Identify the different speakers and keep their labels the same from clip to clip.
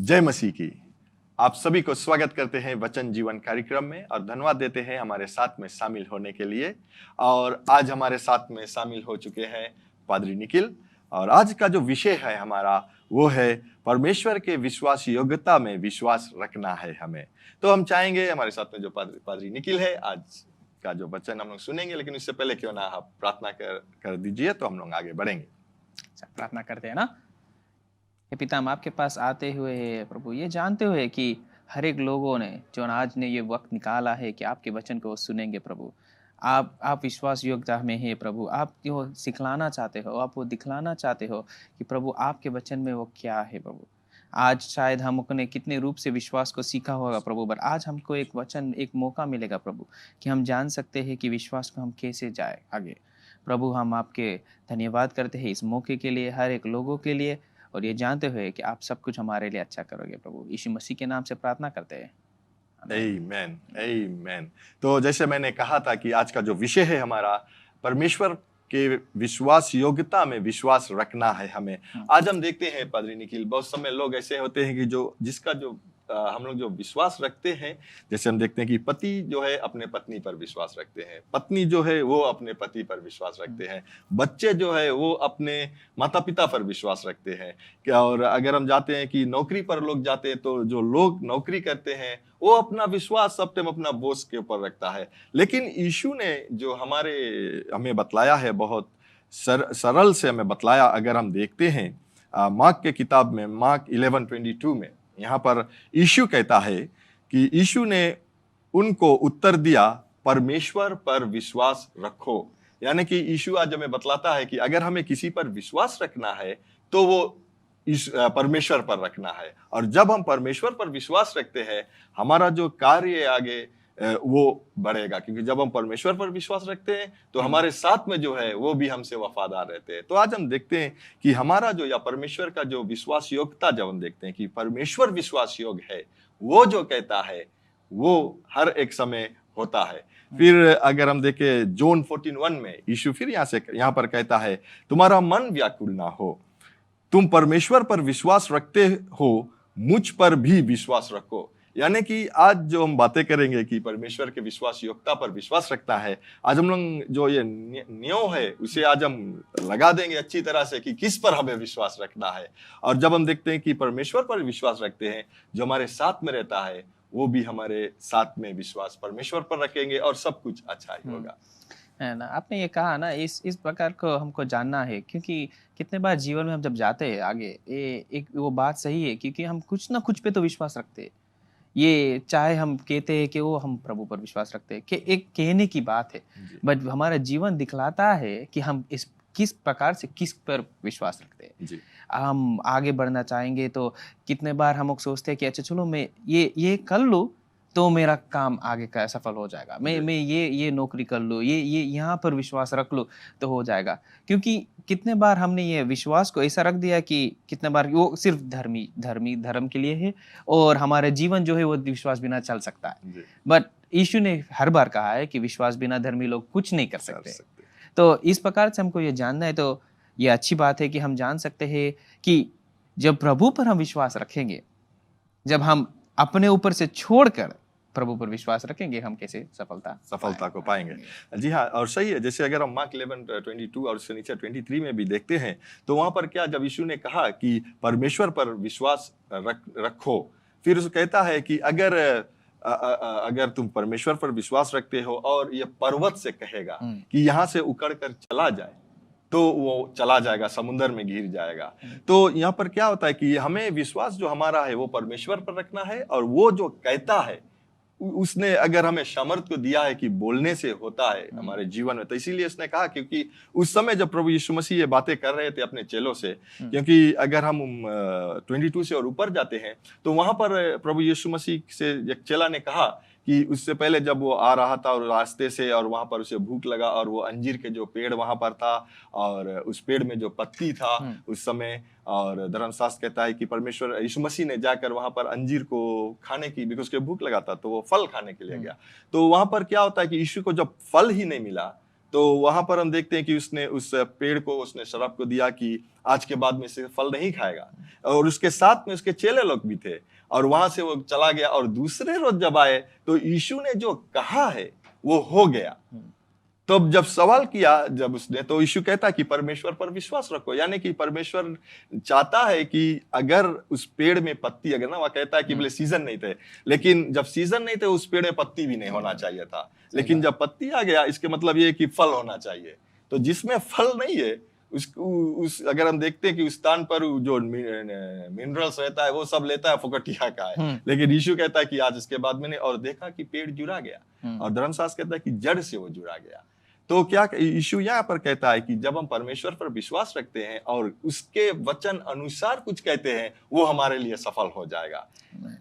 Speaker 1: जय मसीह की। आप सभी को स्वागत करते हैं वचन जीवन कार्यक्रम में और धन्यवाद देते हैं हमारे साथ में शामिल होने के लिए। और आज हमारे साथ में शामिल हो चुके हैं पादरी निखिल। और आज का जो विषय है हमारा वो है परमेश्वर के विश्वास योग्यता में विश्वास रखना है हमें। तो हम चाहेंगे हमारे साथ में जो पादरी निखिल है आज का जो वचन हम लोग सुनेंगे, लेकिन उससे पहले क्यों ना आप प्रार्थना कर दीजिए तो हम लोग आगे बढ़ेंगे।
Speaker 2: प्रार्थना करते हैं ना। हे पिता, हम आपके पास आते हुए प्रभु ये जानते हुए कि हर एक लोगों ने जो आज ने ये वक्त निकाला है कि आपके वचन को सुनेंगे प्रभु। आप विश्वास योग्यता में है प्रभु। आप जो सिखलाना चाहते हो, आप वो दिखलाना चाहते हो कि प्रभु आपके वचन में वो क्या है प्रभु। आज शायद हम अपने कितने रूप से विश्वास को सीखा होगा प्रभु, पर आज हमको एक वचन, एक मौका मिलेगा प्रभु कि हम जान सकते हैं कि विश्वास को हम कैसे जाए आगे। प्रभु, हम आपके धन्यवाद करते हैं इस मौके के लिए, हर एक लोगों के लिए, और ये जानते हुए कि आप सब कुछ हमारे लिए अच्छा करोगे प्रभु। यीशु मसीह के नाम से प्रार्थना करते हैं,
Speaker 1: आमीन, आमीन। तो जैसे मैंने कहा था कि आज का जो विषय है हमारा परमेश्वर के विश्वास योग्यता में विश्वास रखना है हमें। आज हम देखते हैं पादरी निखिल, बहुत समय लोग ऐसे होते हैं कि जिसका जो हम लोग जो विश्वास रखते हैं, जैसे हम देखते हैं कि पति जो है अपने पत्नी पर विश्वास रखते हैं, पत्नी जो है वो अपने पति पर विश्वास रखते हैं, बच्चे जो है वो अपने माता पिता पर विश्वास रखते हैं। और अगर हम जाते हैं कि नौकरी पर लोग जाते हैं तो जो लोग नौकरी करते हैं वो अपना विश्वास सब टाइम अपना बॉस के ऊपर रखता है। लेकिन यीशु ने जो हमें बतलाया है, बहुत सरल से हमें बतलाया। अगर हम देखते हैं मार्क के किताब में, मार्क 11:22 में, यहाँ पर यीशु कहता है कि यीशु ने उनको उत्तर दिया, परमेश्वर पर विश्वास रखो। यानी कि यीशु आज हमें बतलाता है कि अगर हमें किसी पर विश्वास रखना है तो वो परमेश्वर पर रखना है। और जब हम परमेश्वर पर विश्वास रखते हैं, हमारा जो कार्य आगे वो बढ़ेगा, क्योंकि जब हम परमेश्वर पर विश्वास रखते हैं तो हमारे साथ में जो है वो भी हमसे वफादार रहते हैं। तो आज हम देखते हैं कि हमारा जो, या परमेश्वर का जो विश्वास योग्यता, जब हम देखते हैं कि परमेश्वर विश्वास योग्य है, वो जो कहता है वो हर एक समय होता है। फिर अगर हम देखें जॉन 14:1 में, यीशु फिर यहाँ पर कहता है, तुम्हारा मन व्याकुल ना हो, तुम परमेश्वर पर विश्वास रखते हो, मुझ पर भी विश्वास रखो। यानी कि आज जो हम बातें करेंगे कि परमेश्वर के विश्वास योग्यता पर विश्वास रखता है, आज हम लोग जो ये नियम है उसे आज हम लगा देंगे अच्छी तरह से कि किस पर हमें विश्वास रखना है। और जब हम देखते हैं कि परमेश्वर पर विश्वास रखते हैं, जो हमारे साथ में रहता है वो भी हमारे साथ में विश्वास परमेश्वर पर रखेंगे और सब कुछ अच्छा ही होगा,
Speaker 2: है ना। आपने ये कहा ना, इस प्रकार को हमको जानना है, क्योंकि कितने बार जीवन में हम जब जाते हैं आगे, ये एक वो बात सही है, क्योंकि हम कुछ ना कुछ पे तो विश्वास रखते हैं। ये चाहे हम कहते हैं कि वो हम प्रभु पर विश्वास रखते हैं, कि एक कहने की बात है, बट हमारा जीवन दिखलाता है कि हम किस प्रकार से किस पर विश्वास रखते हैं। हम आगे बढ़ना चाहेंगे तो कितने बार हम लोग सोचते हैं कि अच्छा चलो मैं ये कर लूँ तो मेरा काम आगे का सफल हो जाएगा, मैं ये नौकरी कर लूँ, ये यहाँ पर विश्वास रख लूँ तो हो जाएगा। क्योंकि कितने बार हमने ये विश्वास को ऐसा रख दिया कि कितने बार वो सिर्फ धर्म के लिए है, और हमारा जीवन जो है वो विश्वास बिना चल सकता है। बट यीशु ने हर बार कहा है कि विश्वास बिना धर्मी लोग कुछ नहीं कर सकते। तो इस प्रकार से हमको ये जानना है, तो ये अच्छी बात है कि हम जान सकते हैं कि जब प्रभु पर हम विश्वास रखेंगे, जब हम अपने ऊपर से छोड़कर प्रभु पर विश्वास रखेंगे, हम कैसे सफलता को पाएंगे।
Speaker 1: जी हाँ, और सही है। जैसे अगर हम मार्क 11:22 और उससे नीचे 23 में भी देखते हैं तो वहां पर क्या, जब यीशु ने कहा कि परमेश्वर पर विश्वास रखो, फिर उसे कहता है कि अगर तुम परमेश्वर पर विश्वास रखते हो और ये पर्वत से कहेगा कि यहाँ से उखड़ कर चला जाए तो वो चला जाएगा, समुद्र में गिर जाएगा। तो यहाँ पर क्या होता है कि हमें विश्वास जो हमारा है वो परमेश्वर पर रखना है, और वो जो कहता है उसने अगर हमें सामर्थ्य को दिया है कि बोलने से होता है हमारे जीवन में, तो इसीलिए उसने कहा, क्योंकि उस समय जब प्रभु यीशु मसीह ये बातें कर रहे थे अपने चेलों से, क्योंकि अगर हम 22 से और ऊपर जाते हैं तो वहां पर प्रभु यीशु मसीह से एक चेला ने कहा कि उससे पहले जब वो आ रहा था और रास्ते से, और वहां पर उसे भूख लगा, और वो अंजीर के जो पेड़ वहां पर था और उस पेड़ में जो पत्ती था उस समय, और धर्मशास्त्र कहता है कि परमेश्वर यीशु मसीह ने जाकर वहां पर अंजीर को खाने की, बिकॉज उसके भूख लगा था तो वो फल खाने के लिए गया। तो वहां पर क्या होता है कि यीशु को जब फल ही नहीं मिला तो वहां पर हम देखते हैं कि उसने उस पेड़ को, उसने शराब को दिया कि आज के बाद में इसे फल नहीं खाएगा, और उसके साथ में उसके चेले लोग भी थे, और वहां से वो चला गया। और दूसरे रोज जब आए तो यीशु ने जो कहा है वो हो गया। तो जब सवाल किया जब उसने, तो यीशु कहता कि परमेश्वर पर विश्वास रखो, यानी कि परमेश्वर चाहता है कि अगर उस पेड़ में पत्ती, अगर ना, वह कहता है कि बोले सीजन नहीं थे, लेकिन जब सीजन नहीं थे उस पेड़ में पत्ती भी नहीं होना चाहिए था, लेकिन जब पत्ती आ गया इसके मतलब ये है कि फल होना चाहिए। तो जिसमें फल नहीं है उस अगर हम देखते हैं कि उस स्थान पर जो मिनरल्स रहता है वो सब लेता है, फुकटिया का है। लेकिन यीशु कहता है कि आज इसके बाद मैंने और देखा कि पेड़ जुड़ा गया, और धर्मशास्त्र कहता है कि जड़ से वो जुड़ा गया। तो क्या यीशु यहाँ पर कहता है कि जब हम परमेश्वर पर विश्वास रखते हैं और उसके वचन अनुसार कुछ कहते हैं, वो हमारे लिए सफल हो जाएगा।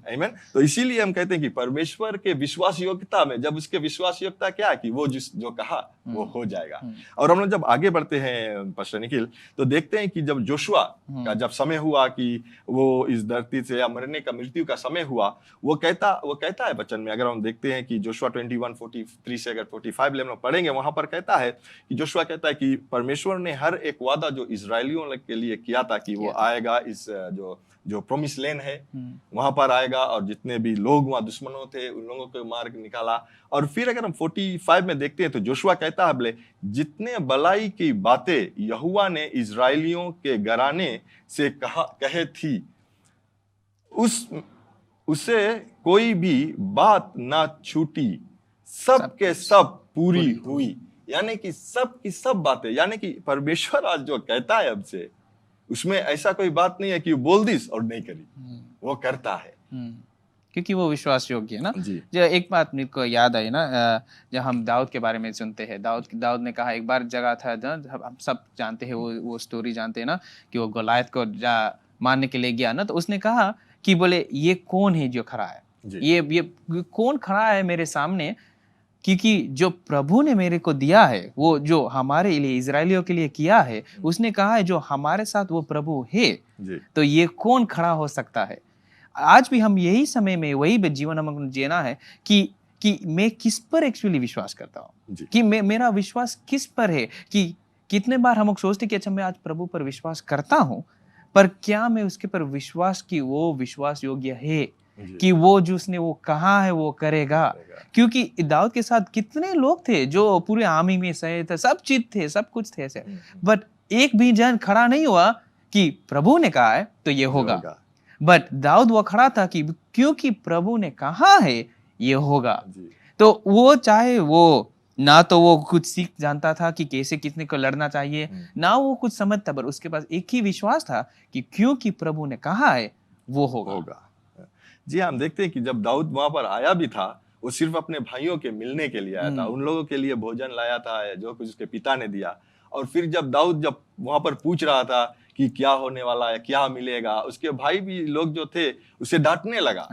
Speaker 1: आमीन। तो इसीलिए हम कहते हैं कि परमेश्वर के विश्वास योग्यता में, जब उसके विश्वास योग्यता क्या है कि वो जो कहा वो हो जाएगा। और हम लोग जब आगे बढ़ते हैं पास्टर निखिल, तो देखते हैं कि जब जोशुआ का जब समय हुआ कि वो इस धरती से या मरने का, मृत्यु का समय हुआ, वो कहता है वचन में, अगर हम देखते हैं कि जोशुआ 21:43 से अगर 45 हम लोग पढ़ेंगे, वहां पर कहता है कि जोशुआ कहता है कि परमेश्वर ने हर एक वादा जो इजरायलियों के लिए किया था कि वो आएगा, इस जो प्रोमिस लैंड है वहां पर आएगा, और जितने भी लोग वहां दुश्मनों थे उन लोगों को मार्ग निकाला। और फिर अगर हम 45 में देखते हैं तो जोशुआ कहता है, बोले जितने भलाई की बातें यहोवा ने इजरायलियों के घराने से कहे थी, उसे कोई भी बात ना छूटी, सब के सब पूरी हुई। यानी कि सब की सब बातें, यानी कि परमेश्वर आज जो कहता है हमसे, उसमें ऐसा कोई बात नहीं है कि बोल दिस और नहीं करी, वो करता है,
Speaker 2: क्योंकि वो विश्वास योग्य है ना। जो एक बात मेरे को याद आई ना, जब हम दाऊद के बारे में सुनते हैं, दाऊद ने कहा, एक बार जगह था, हम सब जानते हैं वो स्टोरी जानते हैं ना, कि वो गोलायत को मारने के लिए गया ना, तो उसने कहा कि बोले ये कौन है जो खड़ा है, ये कौन खड़ा है मेरे सामने, क्योंकि जो प्रभु ने मेरे को दिया है, वो जो हमारे लिए, इजरायलियों के लिए किया है, उसने कहा है जो हमारे साथ वो प्रभु है, तो ये कौन खड़ा हो सकता है। आज भी हम यही समय में वही जीवन हमको जीना है कि मैं किस पर एक्चुअली विश्वास करता हूँ, कि मेरा विश्वास किस पर है। कि कितने बार हम सोचते कि अच्छा मैं आज प्रभु पर विश्वास करता हूँ, पर क्या मैं उसके पर विश्वास की वो विश्वास योग्य है कि वो जो उसने वो कहा है वो करेगा। क्योंकि दाऊद के साथ कितने लोग थे जो पूरे आर्मी में सहे थे, सब चीज थे, सब कुछ थे ऐसे, बट एक भी जन खड़ा नहीं हुआ कि प्रभु ने कहा है तो ये होगा। बट दाऊद वो खड़ा था कि क्योंकि प्रभु ने कहा है ये होगा। तो वो चाहे वो ना तो वो कुछ सीख जानता था कि कैसे कितने को लड़ना चाहिए, ना वो कुछ समझता, पर उसके पास एक ही विश्वास था कि क्योंकि प्रभु ने कहा है वो होगा।
Speaker 1: जी, हम देखते हैं कि जब दाऊद वहां पर आया भी था, वो सिर्फ अपने भाइयों के मिलने के लिए आया था, उन लोगों के लिए भोजन लाया था जो कुछ उसके पिता ने दिया। और फिर जब दाऊद जब वहां पर पूछ रहा था कि क्या होने वाला है, क्या मिलेगा, उसके भाई भी लोग जो थे उसे डांटने लगा।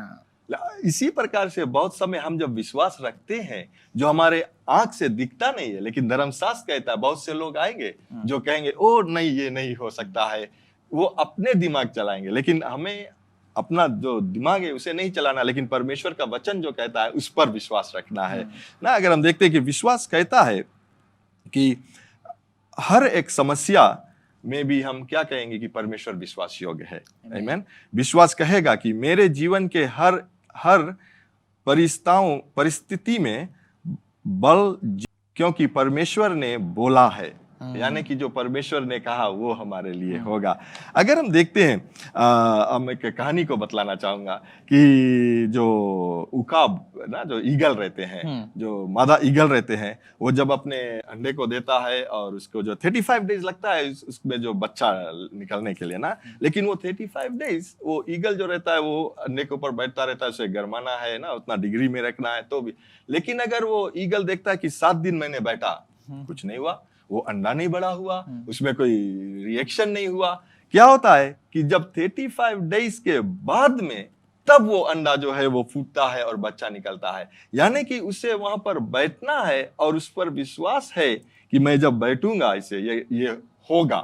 Speaker 1: इसी प्रकार से बहुत समय हम जब विश्वास रखते हैं जो हमारे आंख से दिखता नहीं है, लेकिन धर्मशास्त्र कहता है बहुत से लोग आएंगे जो कहेंगे ओ नहीं ये नहीं हो सकता है, वो अपने दिमाग चलाएंगे, लेकिन हमें अपना जो दिमाग है उसे नहीं चलाना, लेकिन परमेश्वर का वचन जो कहता है उस पर विश्वास रखना है ना। अगर हम देखते हैं कि विश्वास कहता है कि हर एक समस्या में भी हम क्या कहेंगे कि परमेश्वर विश्वास योग्य है। आमीन। विश्वास कहेगा कि मेरे जीवन के हर परिस्थिति में बल, क्योंकि परमेश्वर ने बोला है, यानी कि जो परमेश्वर ने कहा वो हमारे लिए होगा। अगर हम देखते हैं, हम एक कहानी को बतलाना चाहूंगा कि जो उकाब ना, जो ईगल रहते हैं, जो मादा ईगल रहते हैं, वो जब अपने अंडे को देता है और उसको जो 35 डेज लगता है उसमें जो बच्चा निकलने के लिए ना, लेकिन वो 35 डेज वो ईगल जो रहता है वो अंडे के ऊपर बैठता रहता है, उसे गरमाना है ना, उतना डिग्री में रखना है तो भी। लेकिन अगर वो ईगल देखता है कि 7 दिन मैंने बैठा, कुछ नहीं हुआ, वो अंडा नहीं बड़ा हुआ, उसमें कोई रिएक्शन नहीं हुआ, क्या होता है कि जब 35 डेज के बाद में तब वो अंडा जो है वो फूटता है और बच्चा निकलता है। यानी कि उसे वहां पर बैठना है और उस पर विश्वास है कि मैं जब बैठूंगा इसे ये होगा।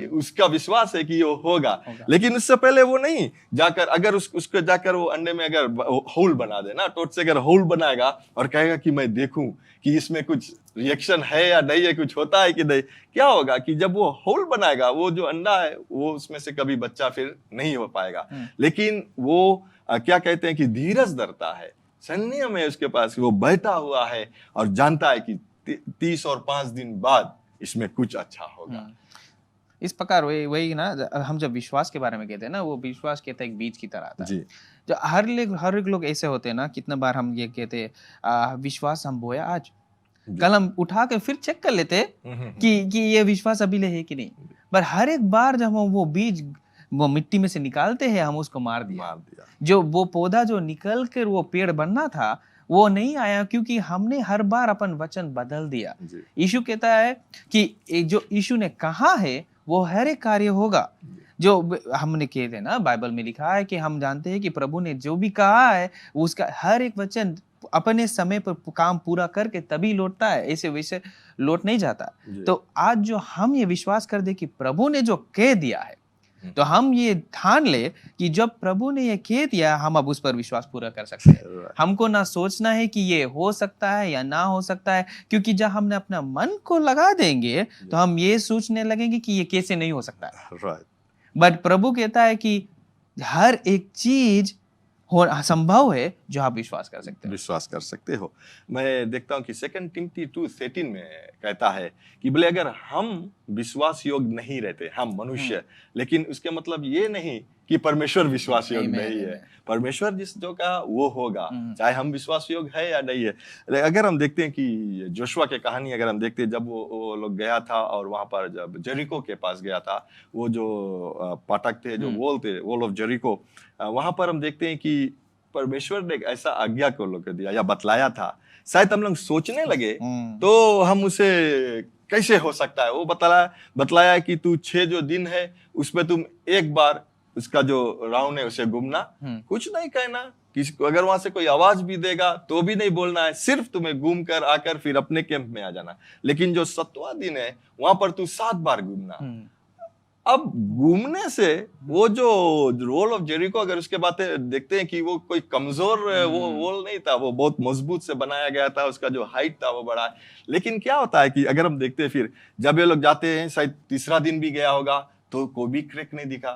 Speaker 1: उसका विश्वास है कि वो होगा।
Speaker 2: होगा।
Speaker 1: लेकिन उससे पहले वो नहीं जाकर अगर उसको जाकर वो अंडे में अगर होल बना देना, टोट से अगर होल बनाएगा और कहेगा कि मैं देखूं कि इसमें कुछ रिएक्शन है या नहीं है, कुछ होता है कि नहीं, क्या होगा कि जब वो होल बनाएगा, वो जो अंडा है वो उसमें से कभी बच्चा फिर नहीं हो पाएगा। लेकिन वो क्या कहते हैं कि धीरज धरता है, संयम है उसके पास, वो बैठा हुआ है और जानता है कि 30 और 5 दिन बाद इसमें कुछ अच्छा होगा।
Speaker 2: इस प्रकार वही वही ना, हम जब विश्वास के बारे में कहते हैं ना, वो विश्वास कहते हैं एक बीज की तरह आता है।
Speaker 1: जी
Speaker 2: जो हर एक लोग ऐसे होते हैं ना, कितने बार हम ये कहते हैं विश्वास हम बोया आज, कल हम उठा के फिर चेक कर लेते कि ये विश्वास अभी ले है कि नहीं। पर हर एक बार जब हम वो बीज वो मिट्टी में से निकालते हैं, हम उसको मार दिया। जो वो पौधा जो निकल कर वो पेड़ बनना था, वो नहीं आया, क्योंकि हमने हर बार अपन वचन बदल दिया। यीशु कहता है कि जो यीशु ने कहा है वो हर एक कार्य होगा। जो हमने कहते हैं ना, बाइबल में लिखा है कि हम जानते हैं कि प्रभु ने जो भी कहा है उसका हर एक वचन अपने समय पर काम पूरा करके तभी लौटता है, ऐसे वैसे लौट नहीं जाता। तो आज जो हम ये विश्वास कर दे कि प्रभु ने जो कह दिया है, तो हम ये ठान ले कि जब प्रभु ने ये कह दिया, हम अब उस पर विश्वास पूरा कर सकते हैं। हमको ना सोचना है कि ये हो सकता है या ना हो सकता है, क्योंकि जब हमने अपना मन को लगा देंगे तो हम ये सोचने लगेंगे कि ये कैसे नहीं हो सकता है। बट प्रभु कहता है कि हर एक चीज संभव है जो आप विश्वास कर सकते हो।
Speaker 1: मैं देखता हूँ कि 2 टिमोथी 2:13 में कहता है कि बोले अगर हम विश्वास योग्य नहीं रहते, हम मनुष्य, लेकिन उसके मतलब ये नहीं कि परमेश्वर विश्वास योग्य नहीं है। परमेश्वर जिस जो कहा वो होगा, चाहे हम विश्वास योग्य है या नहीं है। अगर हम देखते हैं कि जोशुआ की कहानी अगर हम देखते हैं, जब वो लोग गया था और वहां पर जब जेरिको के पास गया था, वो जो फाटक थे, जो वॉल थे, वॉल ऑफ जेरिको, वहां पर हम देखते हैं कि परमेश्वर ने ऐसा आज्ञा को लोग दिया या बतलाया था। शायद हम लोग सोचने लगे तो हम उसे कैसे हो सकता है, वो बतलाया कि तू 6 जो दिन है उसमें तुम एक बार उसका जो राउंड है उसे घूमना, कुछ नहीं कहना, किसी को अगर वहां से कोई आवाज भी देगा तो भी नहीं बोलना है, सिर्फ तुम्हें घूम कर आकर फिर अपने कैंप में आ जाना। लेकिन जो 7वां दिन है वहां पर तू 7 बार घूमना। अब घूमने से वो जो वॉल ऑफ जेरिको, अगर उसके बातें देखते हैं कि वो कोई कमजोर वो वॉल नहीं था, वो बहुत मजबूत से बनाया गया था, उसका जो हाइट था वो बड़ा है। लेकिन क्या होता है कि अगर हम देखते हैं फिर जब ये लोग जाते हैं, शायद 3रा दिन भी गया होगा तो कोई भी क्रैक नहीं दिखा,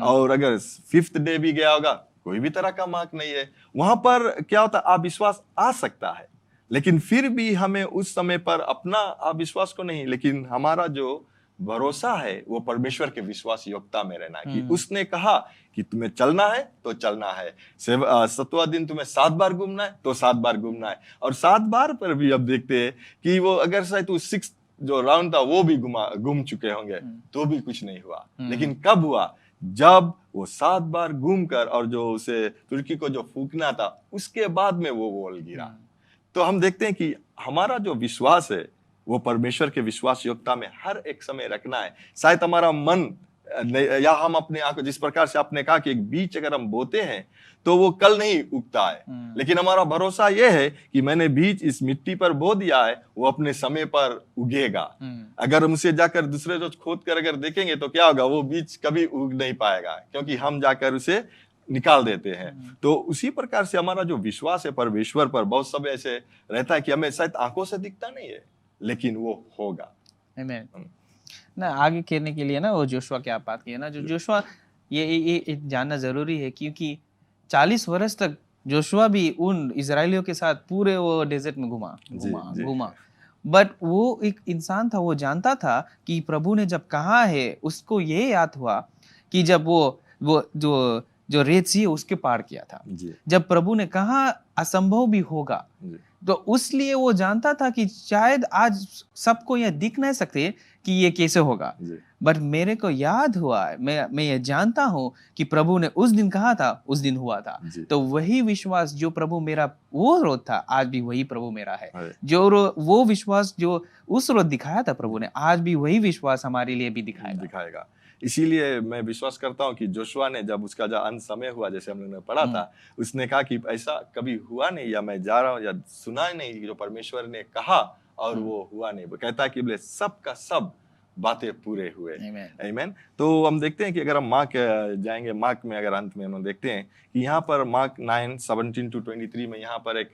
Speaker 1: और अगर 5th डे भी गया होगा कोई भी तरह का मार्क नहीं है। वहां पर क्या होता है, अविश्वास आ सकता है, लेकिन फिर भी हमें उस समय पर अपना अविश्वास को नहीं, लेकिन हमारा जो भरोसा है वो परमेश्वर के विश्वास योग्यता में रहना है कि उसने कहा कि तुम्हें चलना है तो चलना है। 7वां दिन तुम्हें 7 बार घूमना है तो 7 बार घूमना है। और 7 बार पर भी अब देखते हैं कि वो अगर शायद 6th जो राउंड था वो भी घूम चुके होंगे तो भी कुछ नहीं हुआ। लेकिन कब हुआ, जब वो 7 बार घूम कर और जो उसे तुर्की को जो फूकना था उसके बाद में वो वॉल गिरा। तो हम देखते हैं कि हमारा जो विश्वास है वो परमेश्वर के विश्वास योग्यता में हर एक समय रखना है। शायद हमारा मन या हम अपने आंखों, जिस प्रकार से आपने कहा कि एक बीज अगर हम बोते हैं तो वो कल नहीं उगता है, लेकिन हमारा भरोसा ये है कि मैंने बीज इस मिट्टी पर बो दिया है, वो अपने समय पर उगेगा। अगर हम उसे जाकर दूसरे रोज खोद कर अगर देखेंगे तो क्या होगा, वो बीज कभी उग नहीं पाएगा, क्योंकि हम जाकर उसे निकाल देते हैं। तो उसी प्रकार से हमारा जो विश्वास है परमेश्वर पर, बहुत समय ऐसे रहता है कि हमें शायद आंखों से दिखता नहीं है, लेकिन वो होगा।
Speaker 2: ना आगे कहने के लिए ना, वो जोशुआ की आप बात की है ना, जो जोशुआ ये जानना जरूरी है, क्योंकि 40 वर्ष तक जोशुआ भी उन इजरायलियों के साथ पूरे वो डेजर्ट में घुमा। बट वो एक इंसान था, वो जानता था कि प्रभु ने जब कहा है, उसको ये याद हुआ कि जब वो जो रेत सी उसके पार किया था, जब प्रभु ने कहा असंभव भी होगा, तो उसलिए वो जानता था कि शायद आज सबको ये दिख नहीं सकते कि ये कैसे होगा, बट मेरे को याद हुआ है, मैं ये जानता हूँ कि प्रभु ने उस दिन कहा था, उस दिन हुआ था। तो वही विश्वास जो प्रभु मेरा वो रोज था, आज भी वही प्रभु मेरा है। जो वो विश्वास जो उस रोज दिखाया था प्रभु ने, आज भी वही विश्वास हमारे लिए भी दिखाएगा।
Speaker 1: इसीलिए मैं विश्वास करता हूँ कि जोशुआ ने जब उसका जो अंत समय हुआ, जैसे हम लोगों ने पढ़ा था, उसने कहा कि ऐसा कभी हुआ नहीं, या मैं जा रहा हूँ या सुना नहीं, जो परमेश्वर ने कहा और वो हुआ नहीं। वो कहता है कि बोले सब का सब बातें पूरे हुए।
Speaker 2: Amen.
Speaker 1: आमीन। तो हम देखते हैं कि अगर हम मार्क जाएंगे, मार्क में अगर अंत में हम देखते हैं कि यहाँ पर मार्क 9:17-23 में यहाँ पर एक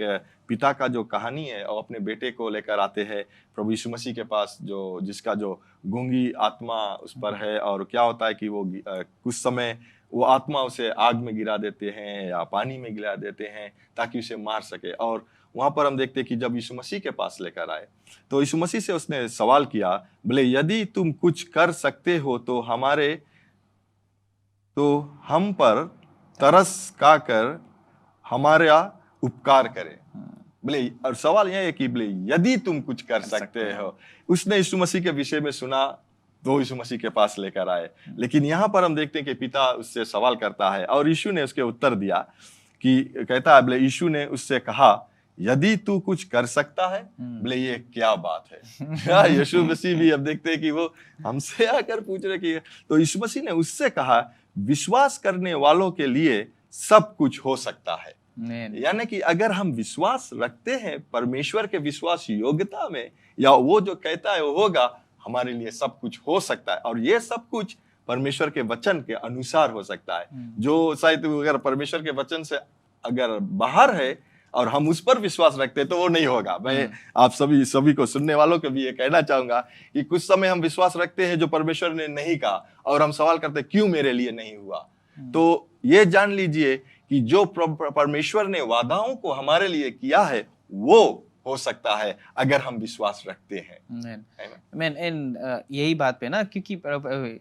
Speaker 1: पिता का जो कहानी है और अपने बेटे को लेकर आते हैं प्रभु यीशु मसीह के पास, जो जिसका जो गूंगी आत्मा उस पर है, और क्या होता है कि वो कुछ समय वो आत्मा उसे आग में गिरा देते हैं या पानी में गिरा देते हैं ताकि उसे मार सके। और वहां पर हम देखते हैं कि जब यीशु मसीह के पास लेकर आए तो यीशु मसीह से उसने सवाल किया, बोले यदि तुम कुछ कर सकते हो तो हम पर तरस खा कर हमारा उपकार करे। बोले, और सवाल यह है कि बोले यदि तुम कुछ कर सकते हो। उसने यीशु मसीह के विषय में सुना तो यीशु मसीह के पास लेकर आए। लेकिन यहाँ पर हम देखते हैं कि पिता उससे सवाल करता है और यीशु ने उसके उत्तर दिया कि कहता है, बोले यीशु ने उससे कहा यदि तू कुछ कर सकता है। बोले ये क्या बात है। यीशु मसीह भी अब देखते हैं कि वो हमसे आकर पूछ रहे कि, तो यीशु मसीह ने उससे कहा विश्वास करने वालों के लिए सब कुछ हो सकता है। यानी कि अगर हम विश्वास रखते हैं परमेश्वर के विश्वास योग्यता में, या वो जो कहता है वो होगा, हमारे लिए सब कुछ हो सकता है। और ये सब कुछ परमेश्वर के वचन के अनुसार हो सकता है, जो शायद अगर परमेश्वर के वचन से अगर बाहर है और हम उस पर विश्वास रखते हैं तो वो नहीं होगा। मैं आप सभी को, सुनने वालों को भी ये कहना चाहूंगा कि कुछ समय हम विश्वास रखते हैं जो परमेश्वर ने नहीं कहा और हम सवाल करते हैं क्यों मेरे लिए नहीं हुआ। तो ये जान लीजिए कि जो परमेश्वर ने वादाओं को हमारे लिए किया है वो हो सकता है अगर हम विश्वास रखते हैं।
Speaker 2: यही बात पे ना, क्योंकि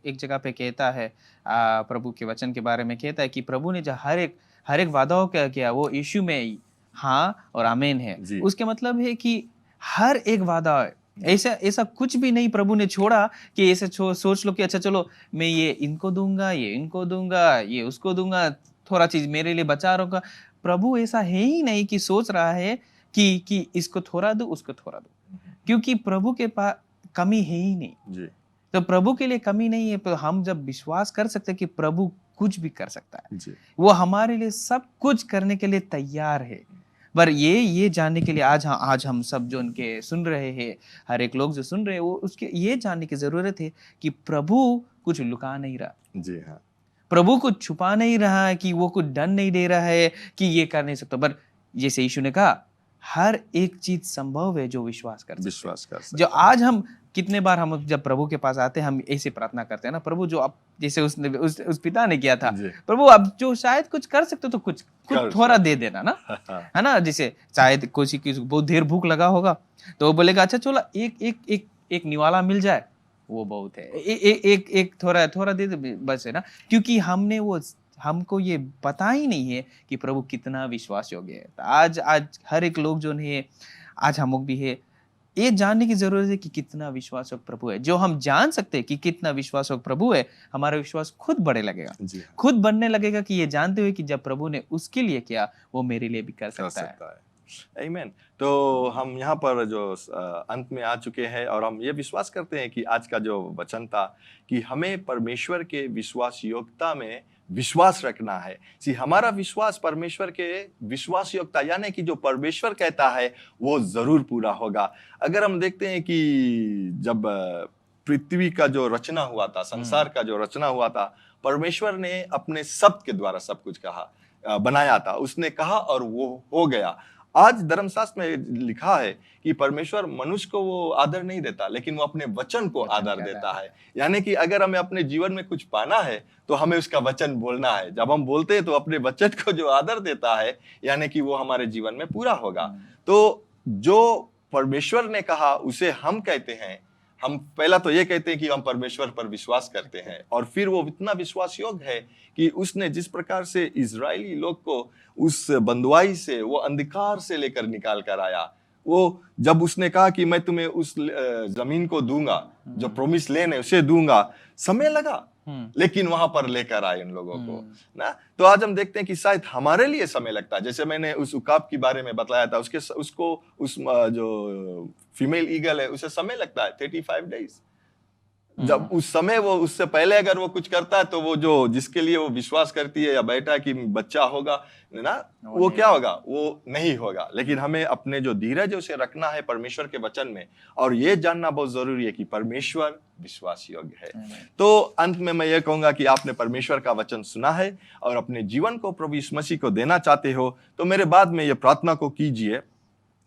Speaker 2: एक जगह पे कहता है प्रभु के वचन के बारे में कहता है कि प्रभु ने जो हर एक वादा क्या किया वो यीशु में हाँ और आमीन है। उसके मतलब है कि हर एक वादा ऐसा कुछ भी नहीं प्रभु ने छोड़ा कि ऐसे सोच लो कि अच्छा चलो मैं ये इनको दूंगा, ये इनको दूंगा, ये उसको दूंगा, थोड़ा चीज मेरे लिए बचा रहूंगा। प्रभु ऐसा है ही नहीं कि सोच रहा है कि इसको थोड़ा दो उसको थोड़ा दो, क्योंकि प्रभु के पास कमी है ही नहीं जी। तो प्रभु के लिए कमी नहीं है। तो हम जब विश्वास कर सकते हैं कि प्रभु कुछ भी कर सकता है जी। वो हमारे लिए सब कुछ करने के लिए तैयार है। पर ये जानने के लिए आज हम सब जो उनके सुन रहे हैं, हर एक लोग जो सुन रहे हैं, वो उसके ये जानने की जरूरत है कि प्रभु कुछ लुका नहीं रहा जी। हाँ, प्रभु कुछ छुपा नहीं रहा है, कि वो कुछ डर नहीं दे रहा है कि ये कर नहीं सकता। पर जैसे यीशु ने कहा हर एक चीज संभव है जो विश्वास कर सकते। जो आज हम कितने बार हम जब प्रभु के पास आते हैं हम ऐसे प्रार्थना करते हैं ना, प्रभु जो अब जैसे उस पिता ने किया था, प्रभु अब जो शायद कुछ कर सकते तो कुछ थोड़ा दे देना ना, है ना। जैसे शायद किसी बहुत देर भूख लगा होगा तो वो बोलेगा अच्छा चलो एक निवाला मिल जाए, वो बहुत है, एक थोड़ा दे दे बस, है ना। क्योंकि हमको ये पता ही नहीं है कि प्रभु कितना विश्वास योग्य है। तो आज हर एक लोग जो है, आज हम लोग भी है, ये जानने की जरूरत है कि कितना विश्वास योग्य प्रभु है। जो हम जान सकते हैं कि कितना विश्वास योग्य प्रभु है, हमारा विश्वास खुद बढ़ने लगेगा जी। खुद बढ़ने लगेगा कि ये जानते हुए कि जब प्रभु ने उसके लिए किया वो मेरे लिए भी कर सकता है।
Speaker 1: आमीन। तो हम यहाँ पर जो अंत में आ चुके हैं और हम ये विश्वास करते हैं कि आज का जो वचन था कि हमें परमेश्वर के विश्वास योग्यता में विश्वास रखना है। हमारा विश्वास परमेश्वर के विश्वास योग्यता, यानी कि जो परमेश्वर कहता है वो जरूर पूरा होगा। अगर हम देखते हैं कि जब पृथ्वी का जो रचना हुआ था, संसार का जो रचना हुआ था, परमेश्वर ने अपने शब्द के द्वारा सब कुछ बनाया था। उसने कहा और वो हो गया। आज धर्मशास्त्र में लिखा है कि परमेश्वर मनुष्य को वो आदर नहीं देता, लेकिन वो अपने वचन को आदर देता है। यानी कि अगर हमें अपने जीवन में कुछ पाना है तो हमें उसका वचन बोलना है। जब हम बोलते हैं तो अपने वचन को जो आदर देता है, यानी कि वो हमारे जीवन में पूरा होगा। तो जो परमेश्वर ने कहा उसे हम कहते हैं। हम पहला तो ये कहते हैं कि हम परमेश्वर पर विश्वास करते हैं, और फिर वो इतना विश्वास योग्य है कि उसने जिस प्रकार से इजरायली लोग को उस बंदुआई से, वो अंधकार से लेकर निकाल कर आया, वो जब उसने कहा कि मैं तुम्हें उस जमीन को दूंगा, जो प्रोमिस लैंड है उसे दूंगा, समय लगा लेकिन वहां पर लेकर आए इन लोगों को ना। तो आज हम देखते हैं कि शायद हमारे लिए समय लगता है। जैसे मैंने उस उकाब के बारे में बताया था, उसको उस जो फीमेल ईगल है उसे समय लगता है 35 डेज। जब उस समय वो उससे पहले अगर वो कुछ करता है तो वो जो जिसके लिए वो विश्वास करती है या बेटा कि बच्चा होगा ना, वो क्या होगा, वो नहीं होगा। लेकिन हमें अपने जो धीरज है उसे रखना है परमेश्वर के वचन में, और ये जानना बहुत जरूरी है कि परमेश्वर विश्वास योग्य है। तो अंत में मैं ये कहूंगा कि आपने परमेश्वर का वचन सुना है और अपने जीवन को प्रभु यीशु मसीह को देना चाहते हो, तो मेरे बाद में ये प्रार्थना को कीजिए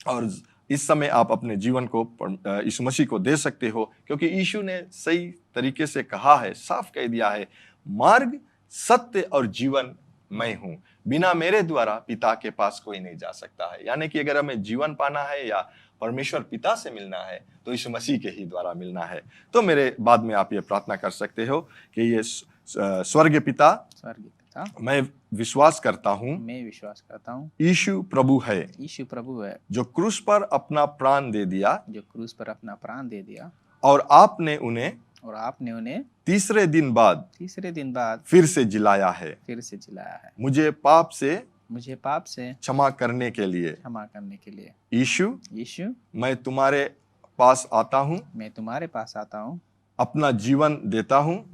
Speaker 1: और इस समय आप अपने जीवन को यीशु मसीह को दे सकते हो, क्योंकि यीशु ने सही तरीके से कहा है, साफ कह दिया है, मार्ग, सत्य और जीवन मैं हूं, बिना मेरे द्वारा पिता के पास कोई नहीं जा सकता है। यानी कि अगर हमें जीवन पाना है या परमेश्वर पिता से मिलना है तो यीशु मसीह के ही द्वारा मिलना है। तो मेरे बाद में आप ये प्रार्थना कर सकते हो कि ये स्वर्गीय पिता, मैं विश्वास करता हूँ यीशु प्रभु है, जो क्रूस पर अपना प्राण दे दिया, और आपने उन्हें तीसरे दिन बाद फिर से जिलाया है। मुझे पाप से क्षमा करने के लिए यीशु मैं तुम्हारे पास आता हूँ, अपना जीवन देता हूँ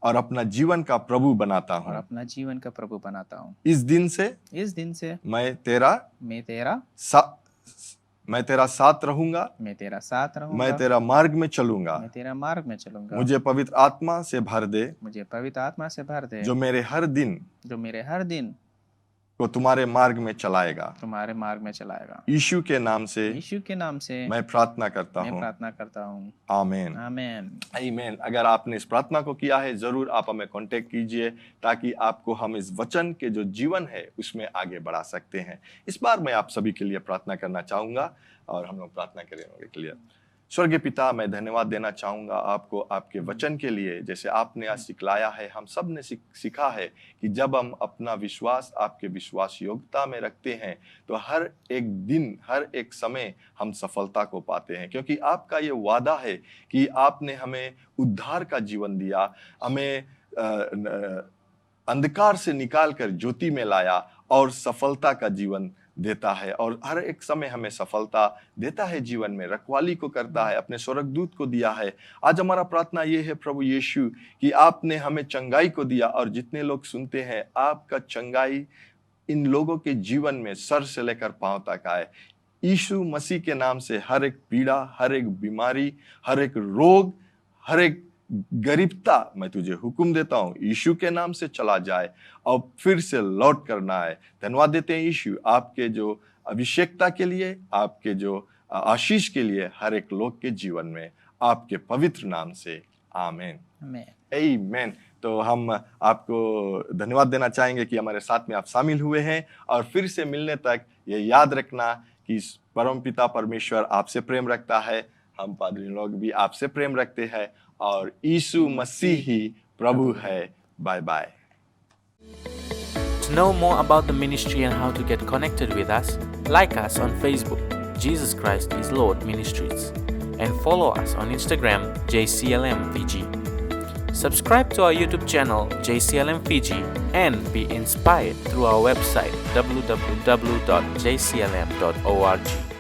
Speaker 1: और अपना जीवन का प्रभु बनाता हूँ। इस दिन से मैं तेरा साथ रहूंगा, मैं तेरा मार्ग में चलूंगा। मुझे पवित्र आत्मा से भर दे, जो मेरे हर दिन को तुम्हारे मार्ग में चलाएगा। यीशु के नाम से मैं प्रार्थना करता हूँ। आमीन, आमीन। अगर आपने इस प्रार्थना को किया है, जरूर आप हमें कांटेक्ट कीजिए ताकि आपको हम इस वचन के जो जीवन है उसमें आगे बढ़ा सकते हैं। इस बार मैं आप सभी के लिए प्रार्थना करना चाहूंगा और हम लोग प्रार्थना करेंगे के लिए। स्वर्गीय पिता, मैं धन्यवाद देना चाहूँगा आपको आपके वचन के लिए। जैसे आपने आज सिखलाया है, हम सब ने सीखा है कि जब हम अपना विश्वास आपके विश्वास योग्यता में रखते हैं तो हर एक दिन, हर एक समय हम सफलता को पाते हैं, क्योंकि आपका ये वादा है कि आपने हमें उद्धार का जीवन दिया, हमें अंधकार से निकाल कर ज्योति में लाया और सफलता का जीवन देता है, और हर एक समय हमें सफलता देता है, जीवन में रखवाली को करता है, अपने स्वर्गदूत को दिया है। आज हमारा प्रार्थना ये है प्रभु यीशु कि आपने हमें चंगाई को दिया, और जितने लोग सुनते हैं आपका चंगाई इन लोगों के जीवन में सर से लेकर पांव तक आए। यीशु मसीह के नाम से हर एक पीड़ा, हर एक बीमारी, हर एक रोग, हर एक गरीबता मैं तुझे हुक्म देता हूँ, यीशु के नाम से चला जाए और फिर से लौट करना है। धन्यवाद देते हैं यीशु आपके जो अभिषेकता के लिए, आपके जो आशीष के लिए हर एक लोग के जीवन में, आपके पवित्र नाम से। आमीन, आमीन। तो हम आपको धन्यवाद देना चाहेंगे कि हमारे साथ में आप शामिल हुए हैं, और फिर से मिलने तक ये याद रखना कि परमपिता परमेश्वर आपसे प्रेम रखता है, हम पादरी लोग भी आपसे प्रेम रखते हैं, और यीशु मसीह ही प्रभु है। Bye bye.
Speaker 3: To know more about the ministry and how to get connected with us, like us on Facebook, Jesus Christ is Lord Ministries, and follow us on Instagram, JCLM Fiji. Subscribe to our YouTube channel, JCLM Fiji, and be inspired through our website, www.jclm.org.